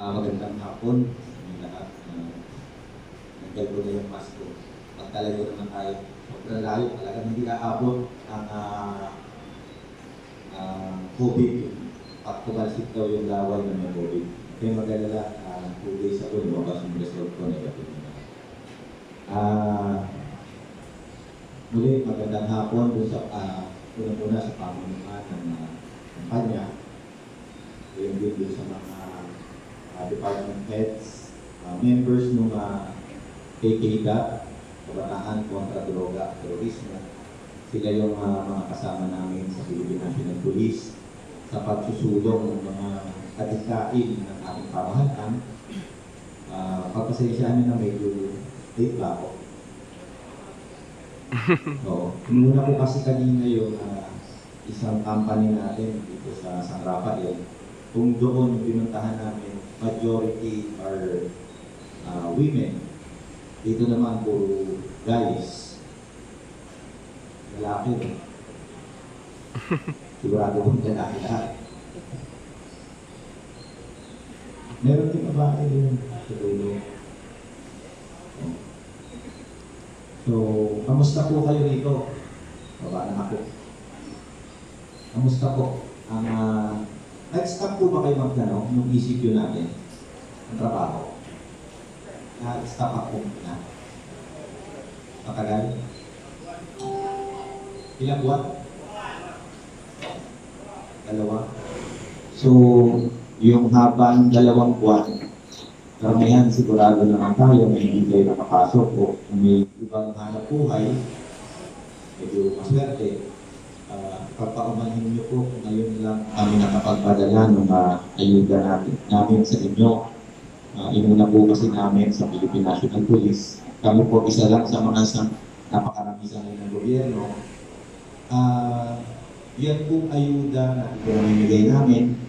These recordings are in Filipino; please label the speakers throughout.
Speaker 1: Magandang hapon sa lahat. Nagdal ko na yung mask ko. Magtalayo naman tayo. Sobrang layo. Talagang hindi aabot ang COVID. At kumalsik daw yung laway na may COVID. Kaya mag-alala, 2 days ago, lumabas yung result ko, negative na. Muli, magandang hapon doon sa una-una sa pamunuan ng kampanya. Yung din doon sa mga department heads, members ng KKDA, Kabataan kontra Droga at Terorismo. Sila yung mga kasama namin sa Philippine National Police sa pagsusulong ng mga kadikain ng ating pamahalaan. Pagpasensyahan nyo na medyo late pa ako. So, muna ko kasi kanina yung isang company natin dito sa San Rafael. Kung doon yung pinuntahan namin, majority are women. Dito naman puro guys. Lalaki. Sigurado kong lalaki lahat. Meron din babae din sa dulo. So, kamusta po kayo rito? Baba na ako. Kamusta po? Nag-stop po ba kayo magtanong nung ECQ natin? Ang trabaho? Nag-stop ako na? Matagal? Ilang buwan? 2? So, yung habang 2 buwan, karamihan sigurado naman tayo may hindi kayo nakapasok o may ibang hanap buhay, medyo maswerte. Pagpaumanhin niyo po, ngayon lang kami nakapagpadala ng ayuda namin sa inyo. Inuna po kasi namin sa Philippine National Police. Kami po isa lang sa mga napakarami sa ng gobyerno. Yan pong ayuda na ipinamimigay namin.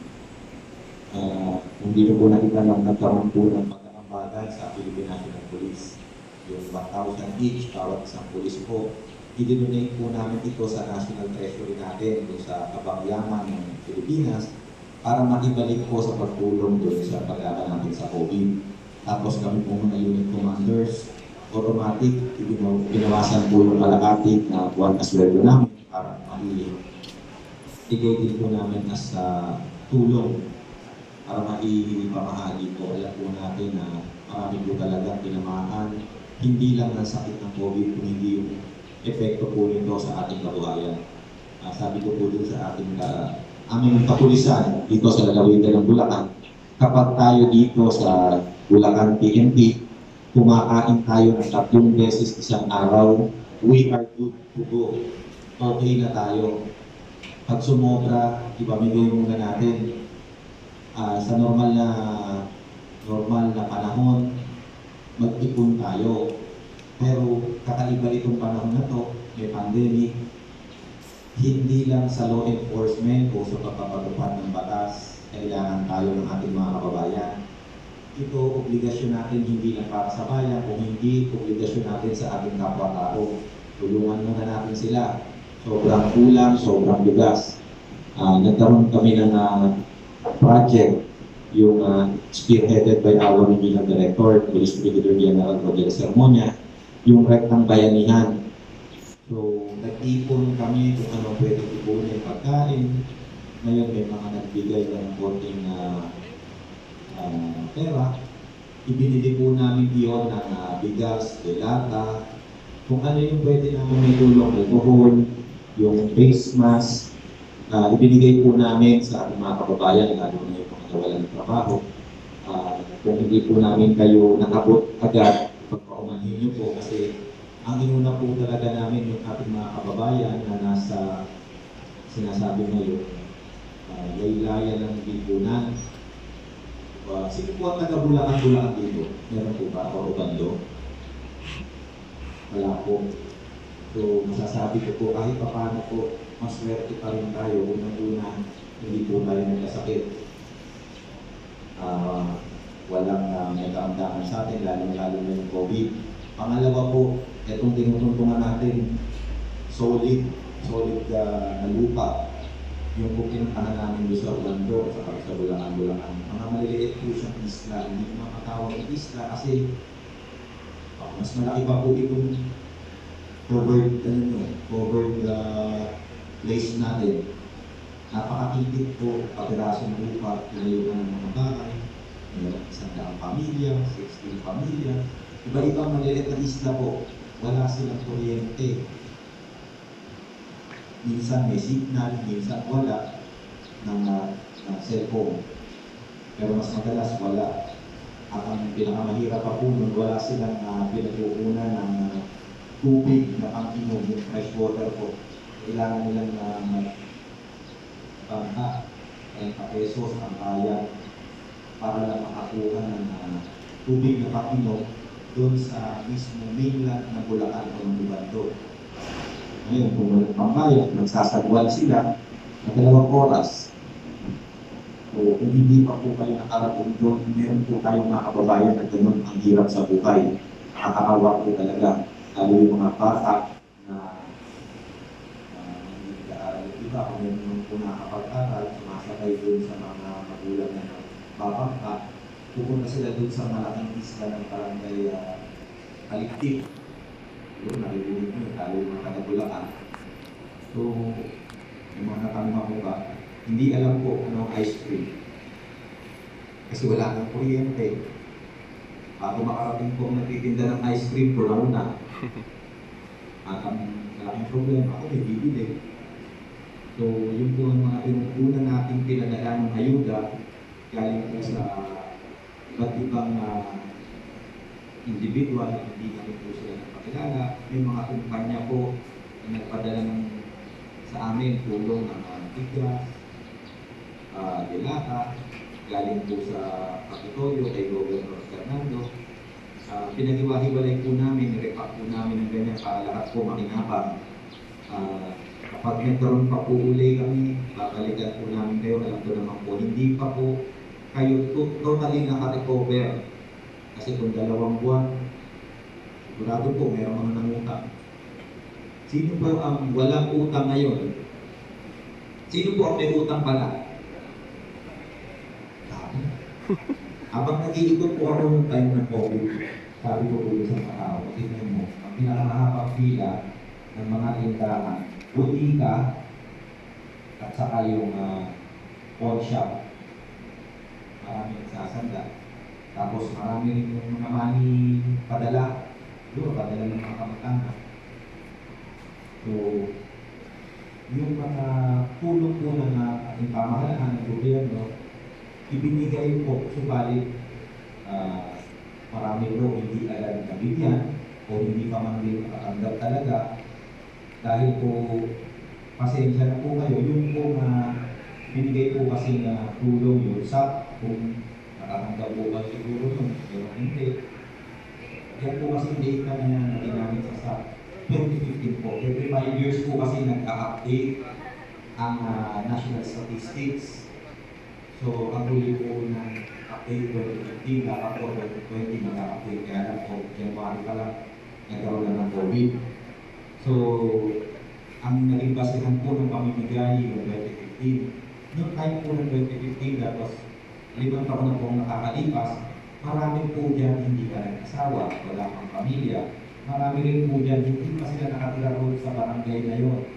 Speaker 1: Hindi po nakita lang nagkaroon po ng pagkakambagan sa Philippine National Police. Yung 1,000 each, bawat isang police po. I-donate po namin ito sa National Treasury natin doon sa Kabangyaman ng Pilipinas para makibalik po sa pagtulong doon sa pag-aaral natin sa COVID. Tapos kami po mga unit commanders, automatic, pinawasan po yung kalakati na buwan na sweldo namin para maibigay din po namin as tulong para maipamahagi po. Alam po natin na marami po talagang tinamaan, hindi lang ng sakit ng COVID, kung hindi yung epekto po nito sa ating kabuhayan. Sabi ko po dun sa ating aming kapulisan dito sa lalawigan ng Bulacan, kapag tayo dito sa Bulacan PNP, kumakain tayo ng 3 beses isang araw, we are good to go. Okay na tayo. Pag sumobra, ipamigay muna natin. Sa normal na panahon, mag-ipon tayo. Pero kakaiba itong panahon na to, may pandemic, hindi lang sa law enforcement o sa pagpapatupad ng batas, kailangan tayo ng ating mga kababayan. Ito, obligasyon natin hindi lang para sa bayan, kung hindi, obligasyon natin sa ating kapwa-tao. Tulungan muna natin sila. Sobrang kulang, sobrang bigas. Nagkaroon kami ng project, yung spearheaded by our regional director, Police Brigadier General Roger Sermonia, yung rektang bayanihan. So, nag-ipon kami kung ano pwede ipunin pagkain. Ngayon may mga nagbigay ng konting pera. Ibinili po namin iyon ng bigas, delata, kung ano yung pwede namin may tulong, alcohol, yung face mask, ibinigay po namin sa ating mga kababayan, lalo na yung mga nawalan ng trabaho. Kung hindi po namin kayo nakabot agad, pagpaumanhin niyo po kasi ang inuna po talaga namin yung ating mga kababayan na nasa sinasabi ngayon, laylaya ng lipunan. Sino po ang taga-Bulacan dito? Meron po ba? O Obando? Wala po. So, masasabi ko po, kahit paano po, maswerte pa rin tayo. Unang-una, hindi po tayo nagkasakit. Walang nagkaamdaman sa atin, lalong-lalo na yung COVID. Pangalawa po, itong tinutuntungan natin, solid na lupa. yung po pinuntahan namin doon sa Orlando at sa Bulangan-Bulangan. Mga maliliit po siyang isla, hindi ko makatawag ng isla kasi mas malaki pa po itong covered place natin. Napakakitid po, kapirasong lupa, tinayuan ng mga bahay, mayroong 100 pamilya, 16 pamilya. Iba-ibang maliliit na isla po, wala silang kuryente. Minsan may signal, minsan wala ng cellphone. Pero mas madalas wala. At ang pinakamahirap pa po nun, wala silang pinagkukunan ng tubig na pang-inom, yung fresh water po. Kailangan nilang bangka, 30 pesos ang kaya para lang makakuha ng tubig na pang-inom doon sa mismo mainland na Bulacan o Lubando. Ngayon, kung walang pambayad, nagsasagwal sila na 2 oras. So, kung hindi pa po kayo nakarating doon, meron po tayong mga kababayan na gano'n ang hirap sa buhay. Nakakaawa po talaga. Lalo yung mga bata na hindi nag-aaral yung iba, kung meron po nakapag-aral, sumasakay doon sa mga magulang na babangka, pupunta sila doon sa malaking isla ng barangay Kaligtip. Doon, naririnig nyo, lalo yung mga taga-Bulacan. So, yung mga natanong ko ba, hindi alam po ano ice cream. Kasi wala nang kuryente. Bago makarating po nagtitinda ng ice cream po na una. At ang malaking problema, ako may bibili. So, yun po ang mga una nating pinadala ng ayuda galing po sa iba't ibang individual, hindi kami po sila nagpakilala. May mga kumpanya po na nagpadala sa amin tulong ng tigas, delata, galing po sa Kapitolyo kay Governor Fernando. Pinag-iwa-hiwalay po namin, nirepack po namin ng ganyan para lahat po makinabang. Kapag nagkaroon pa po uli kami, babalikan po namin kayo. Alam ko naman po, hindi pa po kayo totally naka-recover. Kasi kung 2 buwan, sigurado po mayroong mga nangutang. Sino po ang walang utang ngayon? Sino po ang may utang pala? Habang nag-iikot po ako ng time ng COVID, sabi ko po sa mga tao, tingnan mo, ang pinakamahabang pila ng mga tindahan, butika, at saka yung pawn shop, marami nagsasanda. Tapos marami rin yung mga money padala, padala ng mga kamag-anak. So, yung mga tulong po ng ating pamahalaan ng gobyerno, ibinigay po, subalit marami po hindi agad nabigyan o hindi pa man din makatanggap talaga. Dahil po, pasensya na po kayo, yung po binigay po kasi na tulong yung SAP, kung nakatanggap po ba siguro yun, pero hindi. Yan po kasi data na ginamit sa SAP. 2015 po, every 5 years po kasi nag-update ang national statistics. So, ang huli po ng update 2015, dapat po 2020 mag-update. Kaya lang po, January pa lang, nagkaroon na ng COVID. So, ang naging basihan po ng pamimigay ng 2015, noong time po ng 2015, tapos 5 taon na pong nakakalipas, marami po dyan hindi ka nag-asawa, wala kang pamilya. Marami rin po dyan, hindi pa sila nakatira roon sa barangay na yun,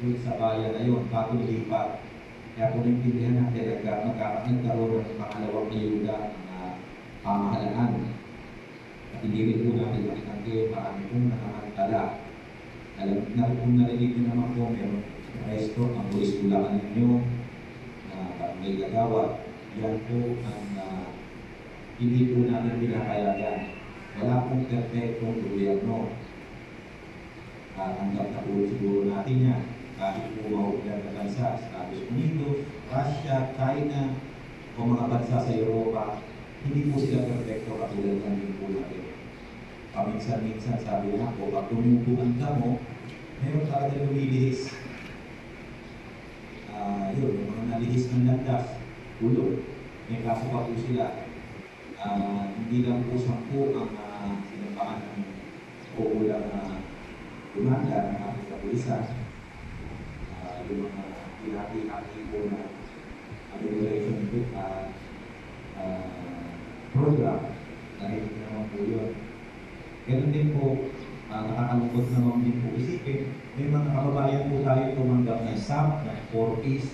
Speaker 1: doon sa bayan na yun, bago nilipat. Kaya kung naintindihan natin, nagkaroon ng pangalawang ayuda ng pamahalaan. At hindi rin po natin makitanggi, marami pong nakakantala. Alam na kung narinig nyo naman po, meron resto, ang pulis Bulacan ninyo, na may gagawat. Yan po ang hindi po natin pinakayagan. Wala pong perfectong gobyerno. Tanggap na po siguro natin yan. Kahit po mahulan na bansa, Estados Unidos, Russia, China, o mga bansa sa Europa, hindi po sila perfecto katulad ng din po natin. Paminsan-minsan sabi na po, pag tumubuan ka mo, meron talaga lumilihis. Yun, yung mga nalihis ng landas, ulo. May kaso pa po sila. Hindi lang po 10 ang sinampaan ng kukulang na gumanda ng ating kapulisan. Yung mga pinaki-aki po na acceleration group program, narinig naman po yun. Ganun din po, nakakalungkot naman din po isipin, may mga kababayan po tayo tumanggap ng SAP, ng 4Ps,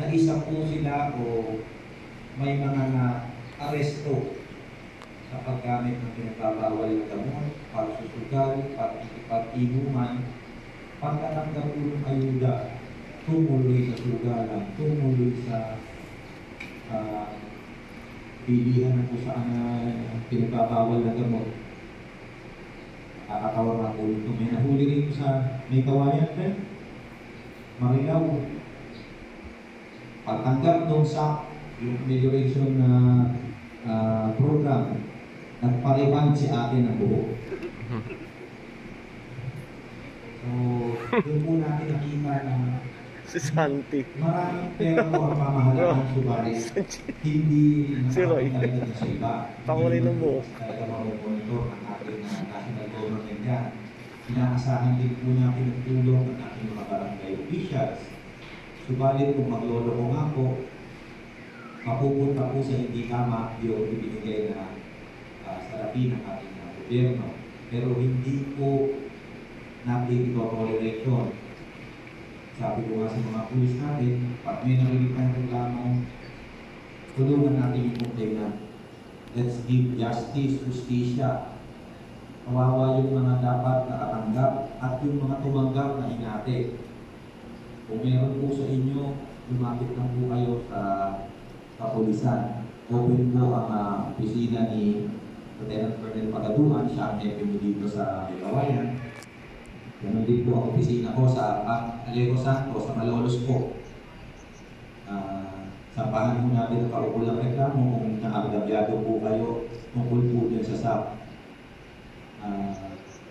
Speaker 1: na isa po sila o may mga na-aresto sa paggamit ng pinagbabawal ng gamot, pagsusugal, pag-inuman, pagkatanggap po ng ayuda, tumuloy sa sugalan, tumuloy sa bilihan na kung saan pinagbabawal na gamot. Nakakatawa nga po ito. May nahuli rin sa may kawayan rin. Marilaw. Pagtanggap nung sa yung amelioration na program, nagpariban si ate ng buho. So, doon po natin nakita na
Speaker 2: Si Santi.
Speaker 1: maraming pera po ang pamahalaan, subalit hindi
Speaker 2: Si Roy.
Speaker 1: nakakita sa iba.
Speaker 2: Pangulay ng buo.
Speaker 1: Talaga mamumonitor ang ating national government yan. Inaasahan din po natin ang tulong ng ating mga barangay officials. Subalit kung magloloko nga po, mapupunta po sa hindi tama yung ibinigay na salapi ng ating gobyerno. Pero hindi po natin ito-tolerate yun. Sabi ko nga sa mga pulis natin, pag may narinig tayong reklamo, tulungan natin yung complainant. Let's give justice, justisya. Kawawa yung mga dapat nakatanggap at yung mga tumanggap na hinati. Kung meron po sa inyo, lumapit lang po kayo sa kapulisan. Open po ang opisina ni Lieutenant Colonel Pagaduan, siya ang FMU dito sa Kawayan. Ganun din po ang opisina ko sa Alejo Santos, sa Malolos po. Sampahan po natin ang kaukulang reklamo kung nakagabyado po kayo tungkol po din sa SAP.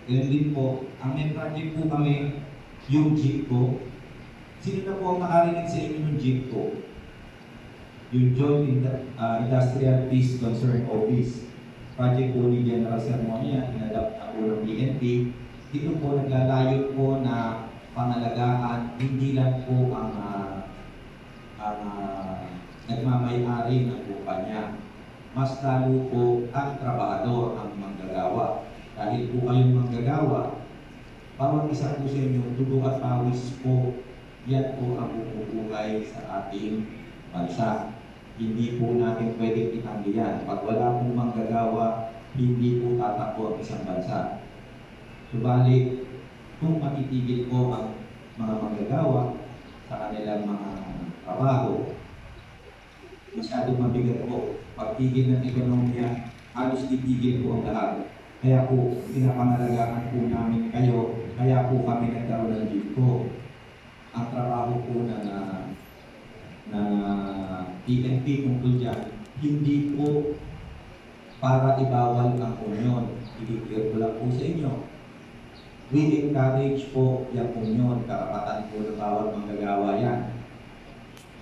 Speaker 1: Ganun din po, ang may project po kami, yung JIPCO. Sino na po ang nakarinig sa inyo ng JIPCO? Yung Joint Industrial Peace Concern Office. Project po ni General Sermonia, inadapt na po ng PNP. Dito po naglalayo po na pangalagaan, hindi lang po ang nagmamay-ari ng kumpanya. Mas lalo po ang trabahador, ang manggagawa. Dahil po kayong manggagawa, bawat isa po sa inyo, dugo at pawis po, yan po ang bumubuhay sa ating bansa. Hindi po natin pwedeng itanggi yan. Pag wala pong manggagawa, hindi po tatakbo ang isang bansa. Subalit, kung matitigil po ang mga manggagawa sa kanilang mga trabaho, masyadong mabigat po. Pagtigil ng ekonomiya, halos titigil po ang lahat. Kaya po, pinapangalagaan po namin kayo, kaya po kami nagkaroon ng JIPCO. Ang trabaho po na PNP tungkol dyan, hindi po para ibawal ang union. I-clear ko lang po sa inyo. We encourage po yung union, karapatan po ng bawat manggagawa yan.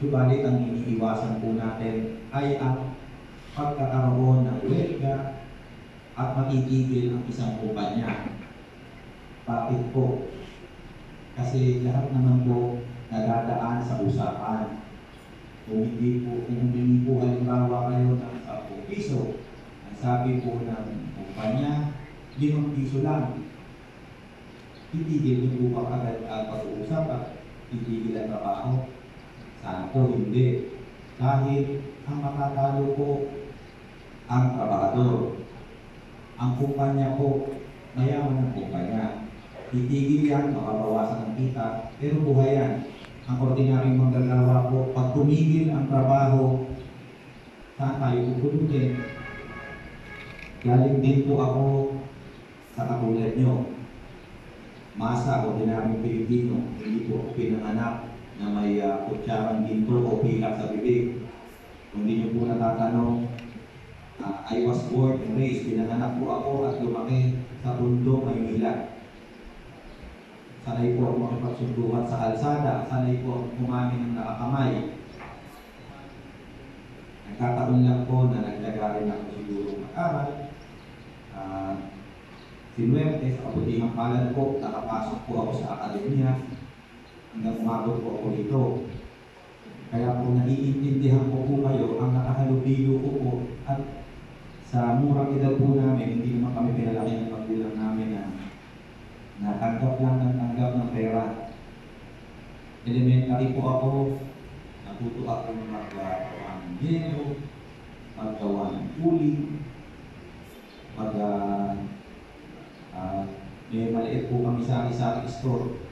Speaker 1: Subalit ang iniiwasan po natin ay ang pagkakaroon ng huelga at matitigil ang isang kumpanya. Bakit po? Kasi lahat naman po nagdadaan sa usapan. Kung hindi po halimbawa kayo ng 10 piso, ang sabi po ng kumpanya, 5 piso lang. Titigil niyo po ba agad ang pag-uusapan? Titigil ang trabaho? Sana po hindi. Dahil ang matatalo po ang trabahador. Ang kumpanya po, mayaman ng kumpanya. Titigil yan, makabawasan ng kita, pero buhay yan. Ang ordinaryong manggagawa po, pag tumigil ang trabaho, saan tayo pupulutin? Galing din po ako sa katulad nyo. Masa, ordinaryong Pilipino, hindi po ako pinanganak na may kutsarang ginto o pilak sa bibig. Kung hindi nyo po natatanong, I was born and raised. Pinanganak po ako at lumaki sa Tondo, Maynila. Sanay po ako makipagsunduhan sa kalsada. Sanay po ako kumain ng nakakamay. Nagkataon lang po na naglaga rin ako siguro mag-aral. Sinuwerte sa kabutihang palad po, nakapasok po ako sa akademya. Hanggang umabot po ako dito. Kaya kung naiintindihan ko po kayo, ang nakahalubilo ko po at sa murang edad po namin, hindi naman kami pinalaki ng magulang namin na natanggap lang ng tanggap ng pera. Elementary po ako, natuto ako magawa ng yelo, magawa ng uling, may maliit po kami sa isang store.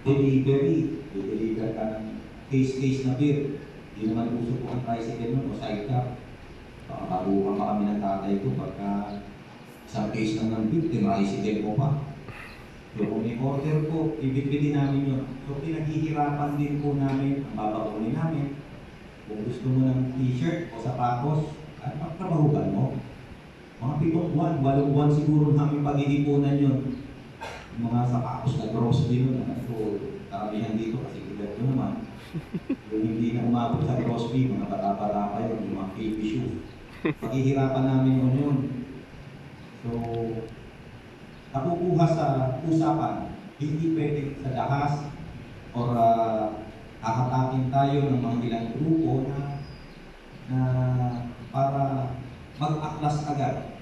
Speaker 1: Deliver ka ng case na beer. Hindi naman uso po ang tricycle nun o sidecar. Pakabaruhan pa kami ng tatay ko pagka isang case ng beer, tricycle ko pa. So kung may order po, ibibili namin yun. So pinaghihirapan din po namin, ang babakunin namin. Kung gusto mo ng t-shirt o sapatos, at magtrabahugan mo. Mga 7 buwan, 8 buwan siguro namin pag-iipunan yun. Yung mga sapatos na grocery nun. So karamihan dito kasi gulat ko naman. Yung hindi na umabot sa grocery, mga bata-bata pa yun, yung mga baby shoes. Paghihirapan namin yun. So, nakukuha sa usapan, hindi pwede sa dahas or hahatakin tayo ng mga ilang grupo na para mag-aklas agad.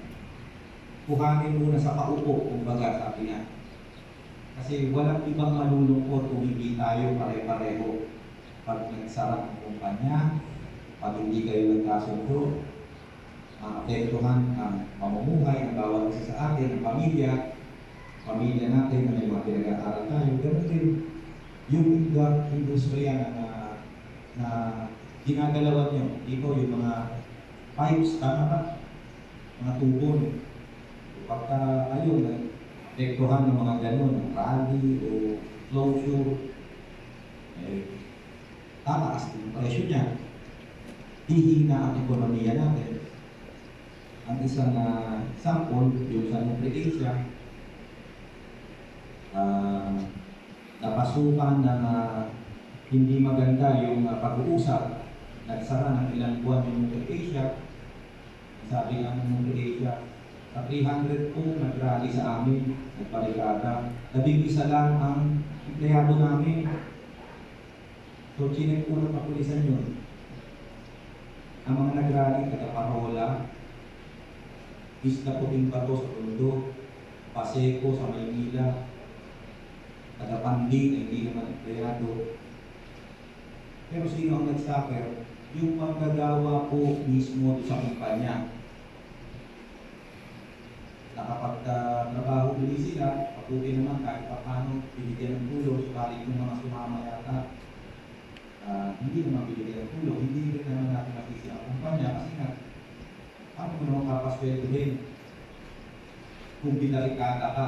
Speaker 1: Kuhanin muna sa paupo, kumbaga sabi niya. Kasi walang ibang malulungkot kung hindi tayo pare-pareho. Pag nagsarap ng kumpanya, pag hindi kayo nagkasundo, maapektuhan ang pamumuhay ng bawat isa sa atin, ang pamilya natin na may mga pinag-aaral tayo. Ganun din yung industriya na ginagalawan nyo. Ito yung mga pipes, tama ba? Mga tubon. Pagka kayo nag-apektuhan ng mga ganun, rally o closure, tataas din yung presyo niya. Hihina ang ekonomiya natin. Ang isang sample, yung sa Nutriasia, napasukan na hindi maganda yung pag-uusap. Nagsara ng ilang buwan yung Nutriasia. Sabi ng Nutriasia, sa 300 po nag-rally sa amin, nagpaligada. 11 lang ang empleyado namin. So, chinek po ng kapulisan yun. Ang mga nag-rally, taga-Parola, Isla Puting Bato sa Tondo, Paseco sa Maynila, taga-Pandi na hindi naman empleyado. Pero sino ang nag-suffer? Yung manggagawa po mismo sa kumpanya. Nakapag-trabaho ulit sila, patuloy naman kahit pa paano binigyan ng tulong, subalit yung mga sumama yata, hindi naman binigyan ng tulong, hindi rin naman natin makisi ang kumpanya kasi nga, paano mo naman kapasweldohin kung binarikada ka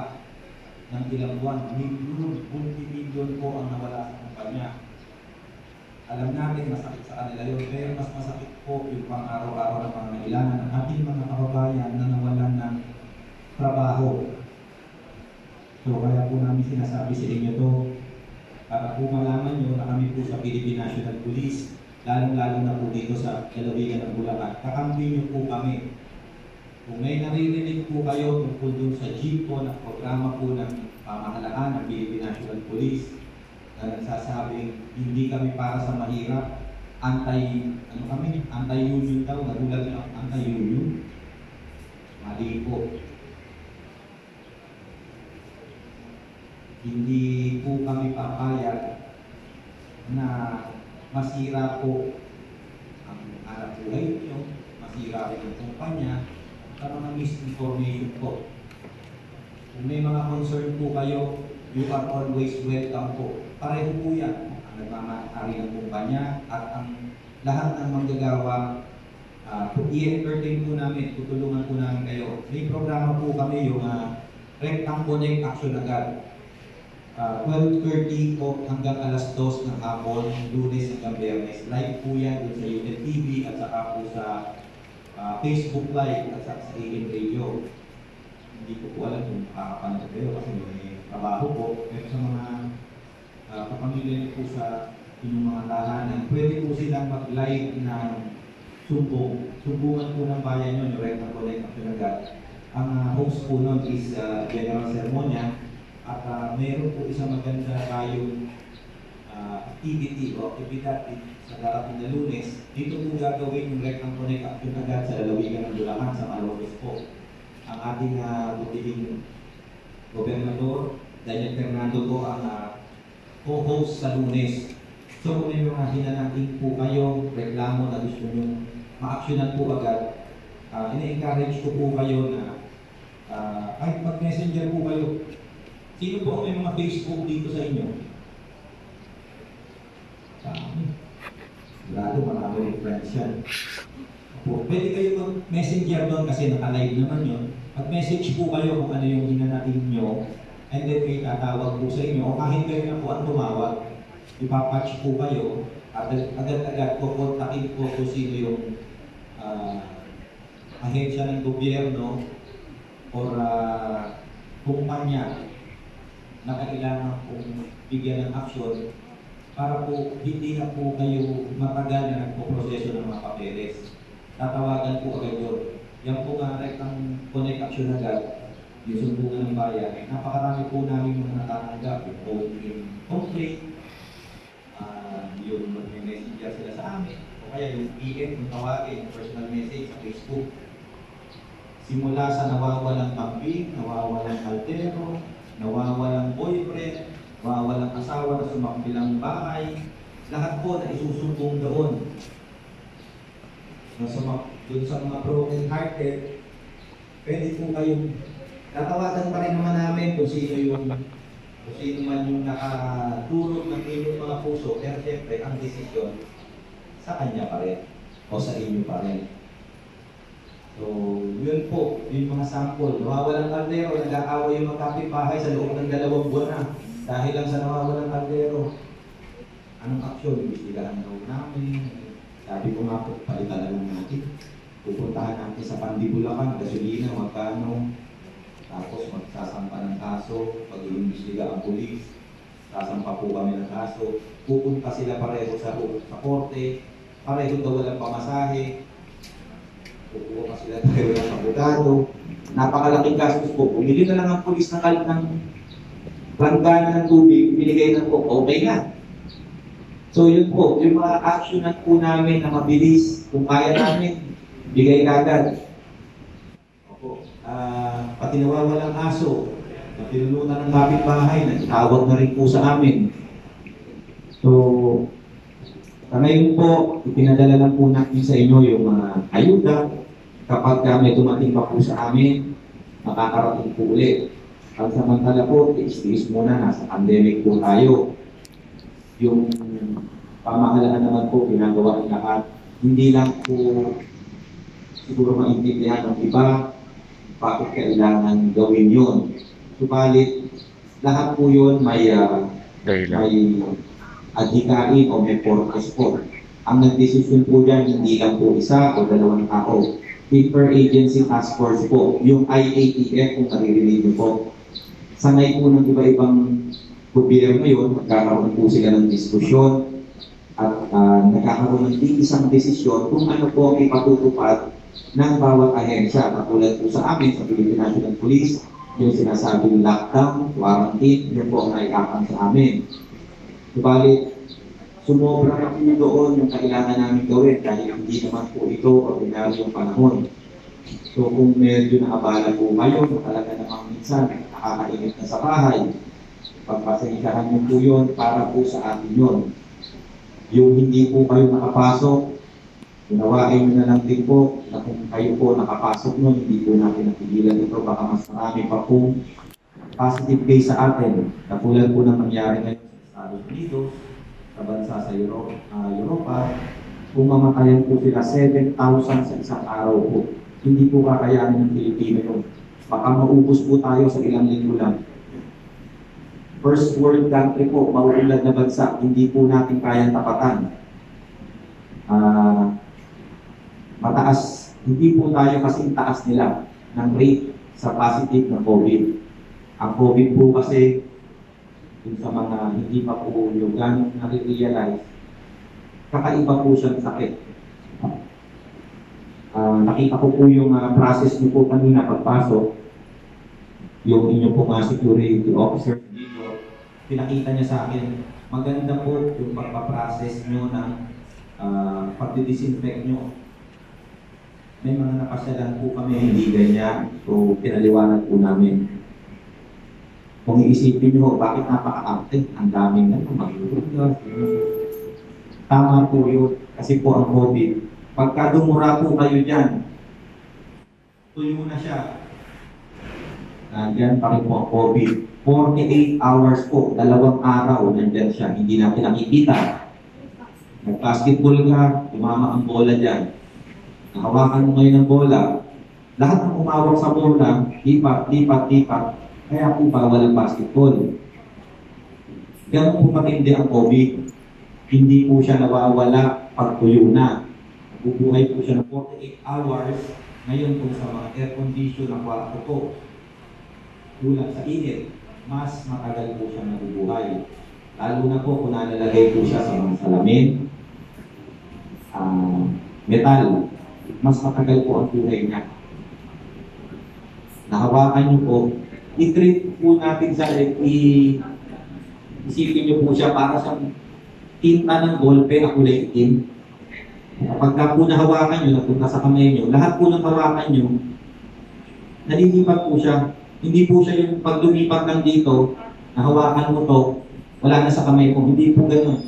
Speaker 1: ng ilang buwan, multi-million po ang nawala sa kumpanya. Alam natin, masakit sa kanila yun, pero mas masakit po yung pang-araw-araw ng mga kailangan ng ating mga kababayan na nawalan ng trabaho. So kaya po namin sinasabi sa inyo to para po malaman nyo na kami po sa Philippine National Police, lalong-lalo na po dito sa Lalawigan ng Bulacan. Kakampi nyo po kami. Kung may naririnig po kayo tungkol dun sa GPO na programa po ng pamahalaan ng Philippine National Police na nagsasabing hindi kami para sa mahirap, anti-union daw, nagulat nyo ang anti-union. Mali po. Hindi po kami papayag na masira po ang hanap buhay niyo, masira rin ang kumpanya, sa mga misinformation po. Kung may mga concern po kayo, you are always welcome po. Pareho po yan ang nagmamahari ng kumpanya at ang lahat ng manggagawa, i-entertain po namin, tutulungan po namin kayo. May programa po kami yung Rectang Connect Action Agad. 12:30 po hanggang alas 2 ng hapon, Lunes hanggang Biyernes. Live po yan dun sa YouTube TV at saka po sa Facebook Live at saka sa AM Radio. Hindi ko po alam kung makakapanood kayo kasi may trabaho po. Pero sa mga kapamilya niyo po sa inyong mga tahanan, pwede po silang mag-live ng sumbong. Sumbungan po ng bayan nyo, yung Rectang Connect Action Agad. Ang host po nun is General Sermonia. At meron po isang maganda tayong activity o aktibidad sa darating na Lunes, dito po gagawin yung rectang connect action agad sa lalawigan ng Bulacan sa Malolos po. Ang ating butihing Gobernador Daniel Fernando po ang co-host sa Lunes. So kung may mga hinanating po kayo, reklamo na gusto nyo ma-actionan po agad, ina-encourage ko po kayo na kahit mag-messenger po kayo. Sino po may mga Facebook dito sa inyo? Lalo marami rin friends yan. Pwede kayo mag-messenger doon kasi naka-live naman yun. Mag-message po kayo kung ano yung hinanatin nyo, and then may tatawag po sa inyo, o kahit kayo na po ang tumawag, ipapatch po kayo, at agad-agad po kontakin po kung sino yung ahensya ng gobyerno or kumpanya na kailangan pong bigyan ng aksyon para po hindi na po kayo matagal na nagpo-proseso ng mga papeles. Tatawagan po agad yun. Yan po nga rectang connect action agad, yung sumbungan ng bayan. Napakarami po namin mga natatanggap, yung complaint, yung mag-messenger sila sa amin, o kaya yung PM, yung tawagin, yung personal message sa Facebook. Simula sa nawawalang pambing, nawawalang altero, nawawalang boyfriend, nawawalang asawa na sumakbilang bahay, lahat po na isusumbong doon. Doon sa mga broken hearted, pwede po kayong tatawagan pa rin naman namin kung sino man yung nakatulog ng inyong mga puso, pero siyempre ang desisyon sa kanya pa rin o sa inyo pa rin. So, yun po, yung mga sample. Nawawalang kaldero, nag-aaway yung mga kapitbahay sa loob ng 2 buwan na. Dahil lang sa nawawalang kaldero. Anong aksyon? Imbestigahan daw namin. Sabi ko nga po, palitan na lang natin. Pupuntahan natin sa Pandibulacan, gasolina, magkano. Tapos magsasampa ng kaso, pag-iimbestiga ang pulis. Sasampa po kami ng kaso. Pupunta sila pareho sa korte. Pareho daw walang pamasahe. Kukuha pa sila tayo ng abogado. Napakalaking gastos po. Bumili na lang ang pulis ng langgana ng tubig, binigay na po, okay na. So yun po, yung mga actionan po namin na mabilis, kung kaya namin, bigay agad. Opo. Pati nawawalang aso, na tinulunan ng kapitbahay, nagtawag na rin po sa amin. So, ngayon po, ipinadala lang po natin sa inyo yung mga ayuda. Kapag may dumating pa po sa amin, makakarating po ulit. At samantala po, tiis-tiis muna, nasa pandemic po tayo. Yung pamahalaan naman po, ginagawa ng lahat. Hindi lang po siguro maintindihan ng iba, bakit kailangan gawin yun. Subalit, lahat po yun may adhikain o may purpose po. Ang nagdesisyon po dyan, hindi lang po isa o 2 tao. Interagency Task Force po, yung IATF kung naririnig niyo po. Sanay po ng iba-ibang gobyerno yun, magkakaroon po sila ng diskusyon at nagkakaroon ng isang desisyon kung ano po ang ipatutupad ng bawat ahensya. Katulad po sa amin, sa Philippine National Police, yung sinasabing lockdown, quarantine, yun po ang naikakang sa amin. Subalit, sumobra na po doon yung kailangan namin gawin dahil hindi naman po ito ordinaryong panahon. So kung medyo naabala po kayo, talaga namang minsan nakakainit na sa bahay, pagpasensyahan niyo po yun para po sa atin yun. Yung hindi po kayo nakapasok, ginawain nyo na lang din po na kung kayo po nakapasok nun, hindi po natin napigilan ito, baka mas marami pa po positive case sa atin. Katulad po ng nangyari ngayon sa Estados Unidos, sa bansa sa Europa, kung mamatayan po sila 7,000 sa isang araw po. Hindi po kakayanin ng Pilipino yun. Baka maubos po tayo sa ilang linggo lang. First world country po, mauunlad na bansa, hindi po natin kayang tapatan. Mataas, hindi po tayo kasing taas nila ng rate sa positive na COVID. Ang COVID po kasi, yung sa mga hindi pa po yung gano'ng nare-realize, kakaiba po siyang sakit. Nakita ko po yung process niyo po kanina pagpasok, yung inyong pong security officer dito, pinakita niya sa akin, maganda po yung pagpasok process nyo ng pagdidisinfect nyo. May mga napasyalan po kami, hindi ganyan. So, pinaliwanag po namin. Kung iisipin nyo, bakit napaka-active? Ang daming mag-iugas. Tama po yun. Kasi po ang COVID, pagka dumura po kayo dyan, tuyo na siya. Nandyan pa rin po ang COVID. 48 hours po, 2 araw, nandyan siya. Hindi natin nakikita. Nag-basketball ka, tumama ang bola dyan. Nakawakan mo ngayon ng bola. Lahat ng umawak sa bola, lipat. Kaya po bawal ang basketball. Ganun po matindi ang COVID. Hindi po siya nawawala pag tuyo na. Bubuhay po siya ng 48 hours. Ngayon po sa mga air condition na kwarto po, kulang sa init, mas matagal po siya nabubuhay. Lalo na po kung nalalagay po siya sa mga salamin, metal, mas matagal po ang buhay niya. Nahawakan niyo po, i-treat po natin sa isipin niyo po siya para sa tinta ng golpe na kulay itim. Kapag po nahawakan niyo, napunta sa kamay niyo, lahat po ng hawakan niyo, nalilipat po siya. Hindi po siya yung pag lumipat lang dito, nahawakan mo to, wala na sa kamay mo. Hindi po ganun.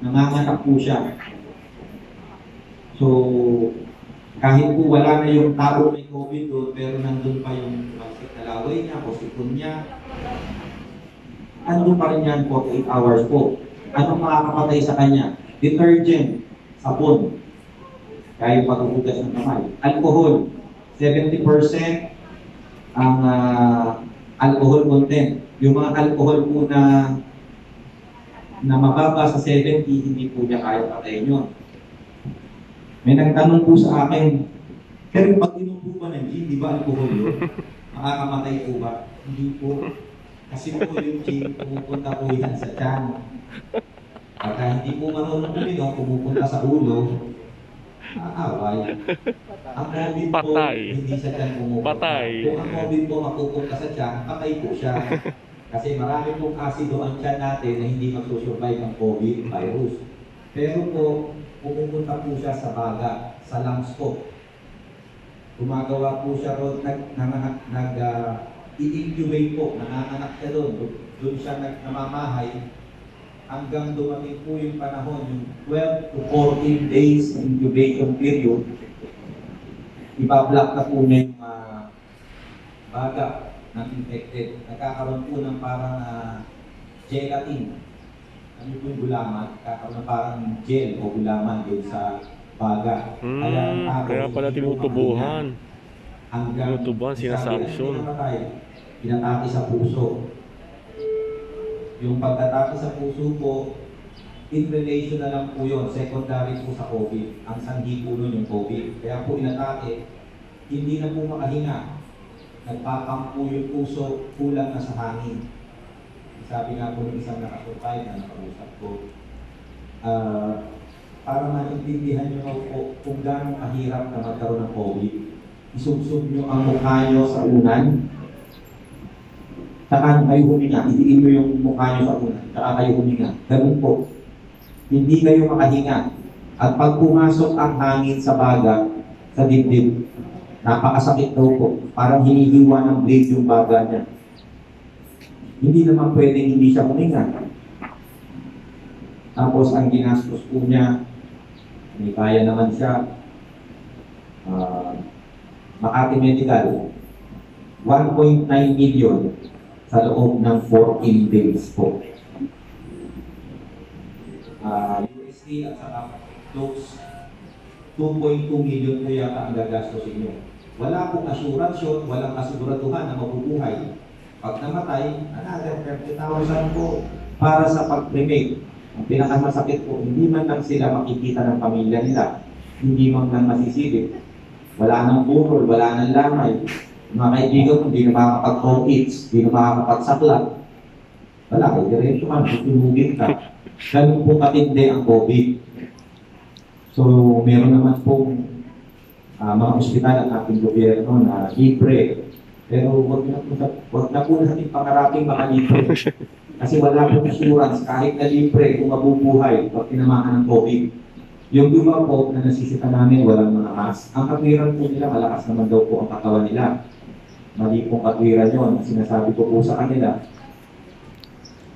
Speaker 1: Nanganganak po siya. So, kahit po wala na yung tao may COVID doon, pero nandun pa yung plastic na laway niya, o sipon niya, andun pa rin yan 48 hours po. Anong makakapatay sa kanya? Detergent, sabon, kaya yung paghuhugas ng kamay. Alcohol, 70% ang alcohol content. Yung mga alcohol po na mababa sa 70, hindi po niya kaya patayin yun. May nagtanong po sa akin, pero pag inom po ba ng gin, di ba alcohol yun? Makakamatay po ba? Hindi po. Kasi po yung gin, pumupunta po yan sa tiyan. Pagka hindi po marunong uminom, pumupunta sa ulo, aaway. Ang COVID po, hindi sa tiyan pumupunta. Kung ang COVID po mapupunta sa tiyan, patay po siya. Kasi marami pong asido ang tiyan natin na hindi magsusurvive ang COVID virus. Pero po, pumupunta po siya sa baga, sa lungs po. Gumagawa po siya ron, i-incubate po, nanganganak siya doon. Doon siya namamahay. Hanggang dumating po yung panahon, yung 12 to 14 days incubation period, ibablock na po na yung baga ng infected. Nagkakaroon po ng parang gelatin. Ano po yung gulaman? Nagkakaroon ng parang gel o gulaman doon sa baga.
Speaker 2: Kaya pala tinutubuhan. Tinutubuhan, sinasaksyon.
Speaker 1: Pinatake sa puso. Yung pagtatake sa puso po, in relation na lang po yun, secondary po sa COVID. Ang sanhi po nun yung COVID. Kaya po inatake, hindi na po makahinga. Nagpakampo yung puso, kulang na sa hangin. Sabi nga po ng isang nakasupply na nakausap ko, para maintindihan nyo po kung gano'ng kahirap na magkaroon ng COVID, isubsob nyo ang mukha nyo sa unan, saka kayo huminga, idiin nyo yung mukha nyo sa unan, saka kayo huminga. Ganun po. Hindi kayo makahinga. At pag pumasok ang hangin sa baga, sa dibdib, napakasakit daw po. Parang hinihiwa ng blade yung baga niya. Hindi naman pwedeng hindi siya huminga. Tapos ang ginastos po niya, may kaya naman siya, Makati Medical, 1.9 million sa loob ng 14 days po. USD at saka close 2.2 million po yata ang gagastosin nyo. Wala pong assurance yun, walang asiguraduhan na mabubuhay. Pag namatay, another 30,000 po para sa pag-cremate. Ang pinakamasakit po, hindi man lang sila makikita ng pamilya nila, hindi man lang masisilip. Wala nang burol, wala nang lamay. Mga kaibigan, hindi na makakapag-co-eats, hindi na makakapagsaklat. Wala, kaya diretso man, tutulugin ka. Ganun po katindi ang COVID. So, meron naman pong mga ospital ang ating gobyerno na libre. Pero wag na po natin pangaraping mga libre. Kasi wala pong assurance kahit na libre kung mabubuhay pag tinamaan ng COVID. Yung iba po na nasisita namin walang mga mask. Ang katwiran po nila, malakas naman daw po ang katawan nila. Mali pong katwiran yun. Sinasabi ko po sa kanila,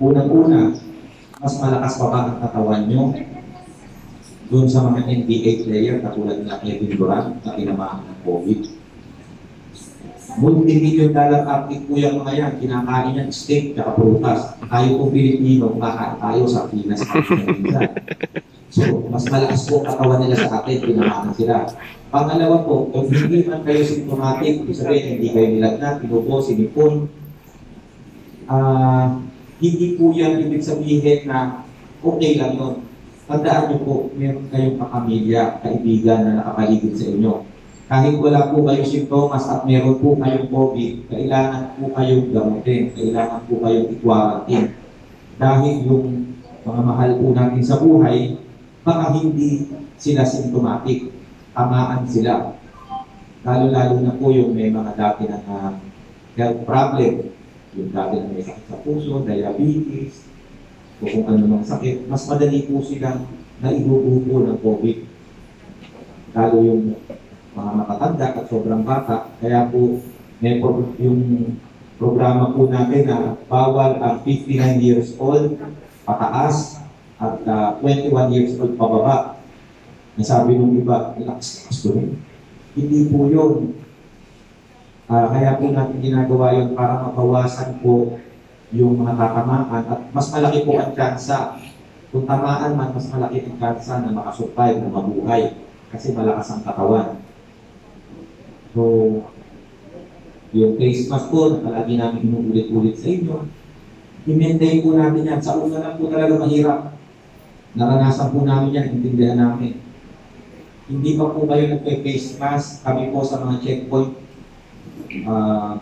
Speaker 1: unang-una, mas malakas pa ba ang katawan nyo doon sa mga NBA player na tulad na Kevin Durant na tinamaan ng COVID. Multi-million dollar athlete po yung mga yan, kinakain yan steak at prutas. Tayo po Pilipino, kumakain tayo sa Pinas. So, mas malakas po katawan nila sa atin, tinamaan sila. Pangalawa po, kung hindi man kayo symptomatic, sabihin, hindi kayo nilagnat, pinupo, sinipon, hindi po yan ibig sabihin na okay lang yun. Tandaan niyo po, meron kayong kapamilya, kaibigan na nakapaligid sa inyo. Kahit wala po kayong simptomas at meron po kayong COVID, kailangan po kayong gamutin, kailangan po kayong i-quarantine. Dahil yung mga mahal po natin sa buhay, baka hindi sila symptomatic, tamaan sila. Lalo-lalo na po yung may mga dati na health problem, yung dati na may sakit sa puso, diabetes, o kung ano mang sakit, mas madali po silang naibubuo ng COVID. Lalo yung mga matatanda at sobrang bata, kaya po may yung programa po natin na bawal ang 59 years old pataas at 21 years old pababa. Nasabi nung iba, relax ko rin. Hindi po yun. Kaya po natin ginagawa yun para mabawasan po yung mga tatamaan at mas malaki po ang tsansa. Kung tamaan man, mas malaki ang tsansa na makasurvive, na mabuhay kasi malakas ang katawan. So, yung face mask po, palagi namin inuulit-ulit sa inyo, i-maintain po natin yan. Sa una lang po talaga mahirap. Naranasan po namin yan, intindihan namin. Hindi pa po kayo nagpe-face mask, kami po sa mga checkpoint.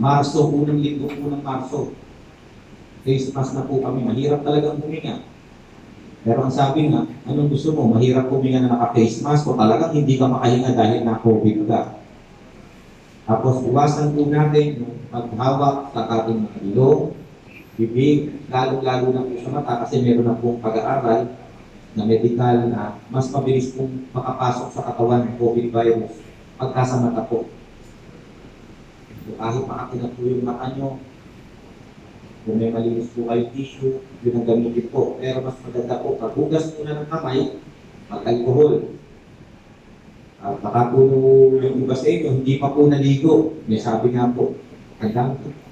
Speaker 1: Marso, unang linggo po ng Marso. Face mask na po kami. Mahirap talagang huminga. Pero ang sabi nga, anong gusto mo? Mahirap huminga na naka-face mask o talagang hindi ka makahinga dahil na-COVID ka. Tapos iwasan po natin yung paghawak sa ating mga ilong, bibig, lalo-lalo na po sa mata kasi meron na pong pag-aaral na medical na mas mabilis pong makapasok sa katawan ng COVID virus pagka sa mata po. So, kahit makakinap po yung mata nyo, kung may malinis po kayo tissue, yun ang gamitin po. Pero mas maganda po, paghugas muna ng kamay, mag-alcohol. At baka po yung iba sa inyo, hindi pa po naligo. May sabi nga po,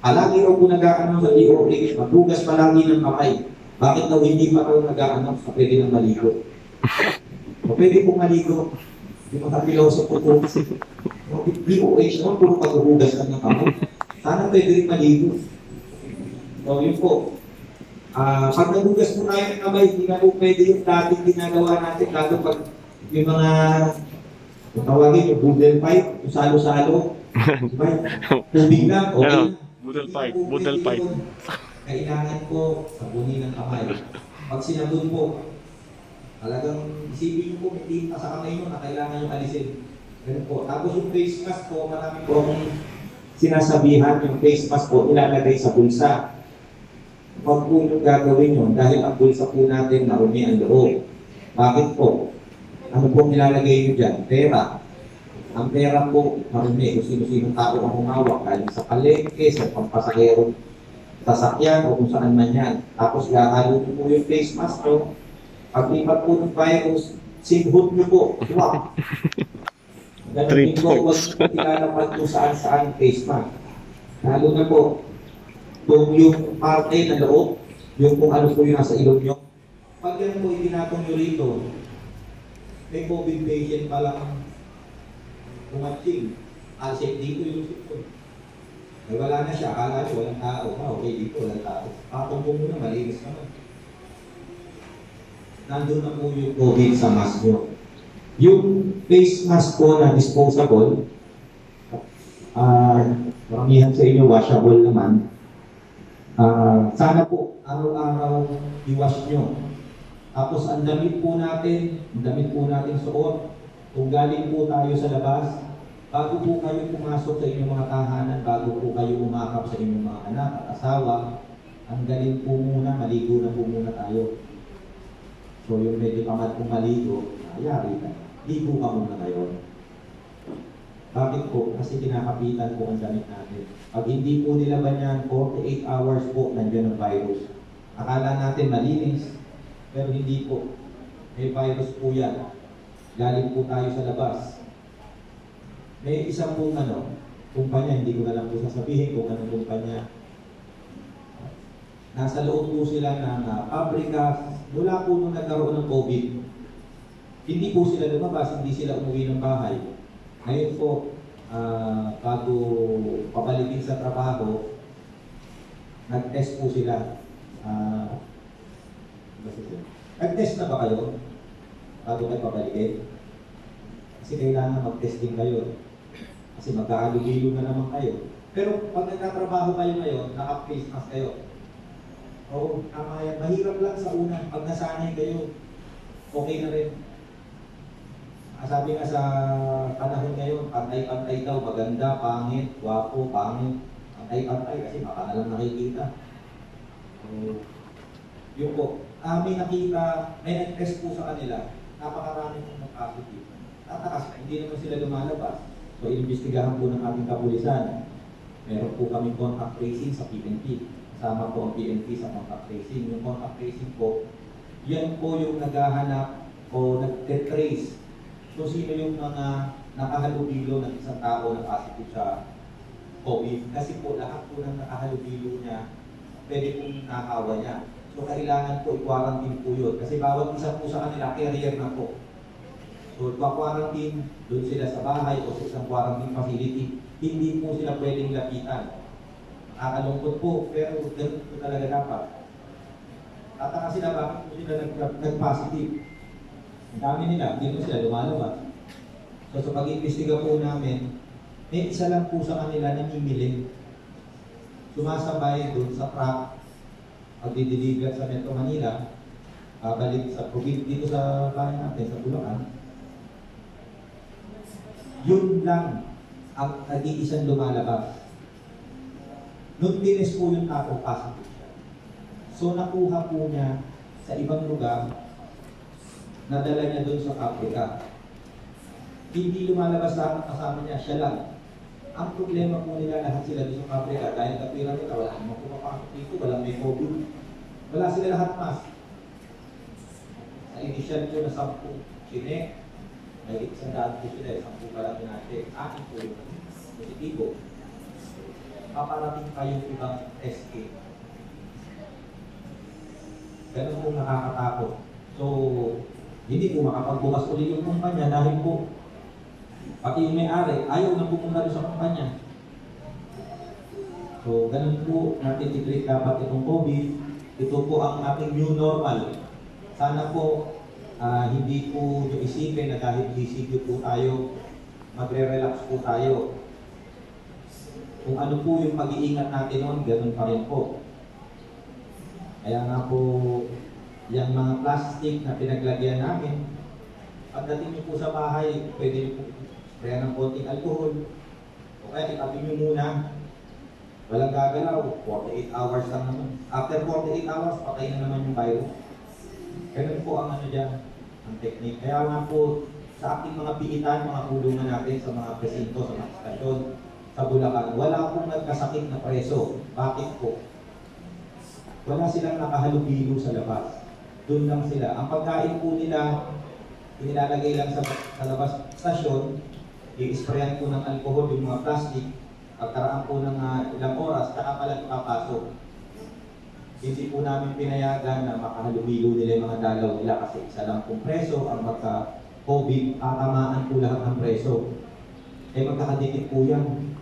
Speaker 1: palagi raw po nag-aanong sa DOH, maghugas palagi ng kamay. Bakit daw hindi pa raw nag-aanong sa pwede ng maligo? O pwede po maligo. Yung mga pilosopo po, DOH naman, puro paghuhugas lang ng kamay. Sana pwede rin maligo. So yun po. Pag naghugas po tayo ng kamay, hindi na po pwede yung dating ginagawa natin, lalo pag yung mga kung tawagin yung boodle pipe, yung salo-salo, tubig lang, okay.
Speaker 2: Boodle pipe.
Speaker 1: Kailangan po sabunin ng kamay. Pag sinabon po, talagang isipin nyo po, may tinta sa kamay nyo na kailangan yung alisin. Ganun po. Tapos yung face mask po, marami po akong sinasabihan, yung face mask po, ilalagay sa bulsa. Huwag po yung gagawin yun, dahil ang bulsa po natin narumi ang loob. Bakit po? Ano pong nilalagay nyo dyan? Pera. Ang pera po, marumi. Kung sino-sino tao ang humawak, kahit sa palengke, sa pampasahero, sasakyan, o kung saan man yan. Tapos gahalo nyo po yung face mask nyo. Pag lipat po ng virus, sinhood nyo po. Swak. Ganun po, huwag po ilalapad po saan-saan face mask. Lalo na po, kung yung parte na loob, yung kung ano po yung nasa ilong nyo. Pag yan po itinatong nyo rito, may COVID patient pa lang umating. Asip dito yung sipon. Ay wala na siya, akala nyo walang tao. Okay, dito walang tao. Patong po muna, malinis naman. Nandun na po yung COVID sa mask nyo. Yung face mask po na disposable, maramihan sa inyo, washable naman. Sana po, araw-araw i-wash nyo. Tapos ang damit po natin suot. Kung galing po tayo sa labas, bago po kayo pumasok sa inyong mga tahanan, bago po kayo umakap sa inyong mga anak at asawa, ang galing po muna, maligo na po muna tayo. So yung medyo tamad kong maligo, yari ka. Ligo ka muna ngayon. Bakit po? Kasi kinakapitan po ang damit natin. Pag hindi po nilaban yan, 48 hours po, nandiyan ang virus. Akala natin malinis, pero hindi po. May virus po yan. Galing po tayo sa labas. May isang pong kumpanya, hindi ko na lang po sasabihin kung anong kumpanya. Nasa loob po sila ng pabrika, mula po nung nagkaroon ng COVID. Hindi po sila lumabas, hindi sila umuwi ng bahay. Ngayon po, bago pabalikin sa trabaho, nag-test po sila. Nag-test na ba kayo? Bago kayo pabalikin? Kasi kailangan mag-test din kayo. Kasi magkaalugilo na naman kayo. Pero pag nagtatrabaho kayo ngayon, naka-face mask kayo. Oo, tama yan. Mahirap lang sa una. Pag nasanay kayo, okay na rin. Sabi nga sa panahon ngayon, pantay-pantay daw, maganda, pangit, gwapo, pangit. Pantay-pantay kasi baka na lang nakikita. So, yun po. May nakita, may nag-test po sa kanila. Napakarami pong nag-positive. Tatakas na, hindi naman sila lumalabas. So, inimbestigahan po ng ating kapulisan. Meron po kami contact tracing sa PNP. Kasama po ang PNP sa contact tracing. Yung contact tracing po, yan po yung naghahanap o nag-trace kung sino yung mga nakahalubilo ng isang tao na positive sa COVID. Kasi po, lahat po ng nakahalubilo niya, pwede pong nakawa niya. So, kailangan po i-quarantine po yun. Kasi bawat isa po sa kanila, carrier na po. So, i-quarantine, doon sila sa bahay o sa isang quarantine facility. Hindi po sila pwedeng lapitan. Nakakalungkot po, pero ganun po talaga dapat. Tataka sila, bakit po sila nag-positive? Ang dami nila, hindi po sila lumalabas. So, sa pag-iimbestiga po namin, may isa lang po sa kanila namimiling. Sumasabay doon sa truck, pag-dideliver sa Metro Manila, balik sa province dito sa bahay natin, sa Bulacan. Yun lang ang nag-iisang lumalabas. Nung tines po yung tao, positive siya. So nakuha po niya sa ibang lugar, nadala niya doon sa Africa. Hindi lumalabas sa kasama niya, siya lang. Ang problema po nila, lahat sila doon sa Africa, dahil kapira nila, wala namang pumapasok dito, walang may COVID. Wala sila lahat mas. Sa initial po na 10 sinek, may isang daan po sila, 10 pa lang natin. Akin po yung positibo. Paparating kayong ibang test kit. Ganun po nakakatakot. So, hindi po makapagbukas ulit yung kumpanya dahil po pati yung may-ari, ayaw na pupunta doon sa kumpanya. So, ganun po natin i-treat dapat itong COVID. Ito po ang ating new normal. Sana po hindi po yung isipin na dahil GCQ po tayo, magre-relax po tayo. Kung ano po yung pag-iingat natin noon, ganun pa rin po. Kaya nga po, yung mga plastic na pinaglagyan namin, pagdating niyo po sa bahay, pwede niyo po sprayan ng konting alcohol. O kaya itabi niyo muna. Walang gagalaw, 48 hours lang naman. After 48 hours, patay na naman yung virus. Ganun po ang dyan, ang technique. Kaya nga po, sa ating mga piitan, mga kulungan natin sa mga presinto, sa mga stasyon, sa Bulacan, wala pong nagkasakit na preso. Bakit po? Wala silang nakahalubilo sa labas. Doon lang sila. Ang pagkain po nila, inilalagay lang sa labas stasyon, i-sprayan po ng alcohol yung mga plastic, pagkaraan po ng ilang oras, saka pala ipapasok. Hindi po namin pinayagan na makahalubilo nila yung mga dalaw nila kasi isa lang pong preso ang magka-COVID, tatamaan po lahat ng preso. Eh magkakadikit po yan.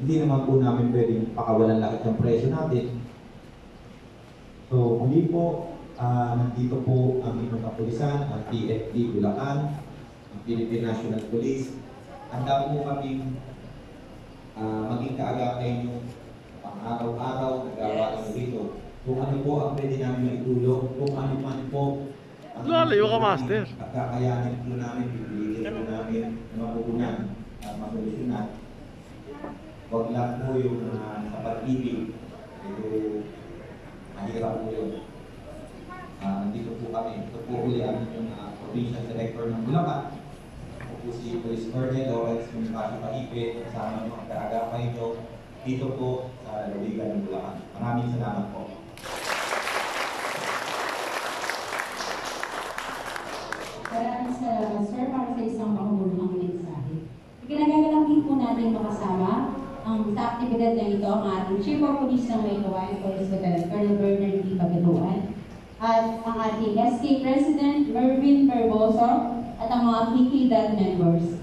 Speaker 1: Hindi naman po namin pwedeng pakawalan lahat ng preso natin. So, muli po, nandito po ang inyong kapulisan, ang PFD Bulacan, ang Philippine National Police. Handa po kaming maging kaagapay nyo pang-araw-araw, nag-aawaan nyo dito. Kung ano po ang pwede namin maitulong, kung ano man po ang
Speaker 2: lalayo ka, Master.
Speaker 1: kakayanin po namin, bibigyan po namin na mapupunan at masolusyonan. Huwag lang po yung sa pag-ibig. mahirap po yun. Nandito po kami. Ito po uli ang inyong Provincial Director ng Bulacan. Ako po si Police Colonel Lawrence Bonifacio Pahipe, kasama ng mga kaagapay nyo dito po sa Lalawigan ng Bulacan. Maraming salamat po.
Speaker 3: Maraming salamat, sir, para sa isang makabuluhang mensahe. Ikinagagalangin po natin makasama sa aktibidad na ito ang ating Chief of Police ng Maykawayan Police Lieutenant Colonel Bernard D. Pagaluan at ang ating SK President Mervin Verboso at ang mga PKDAT members.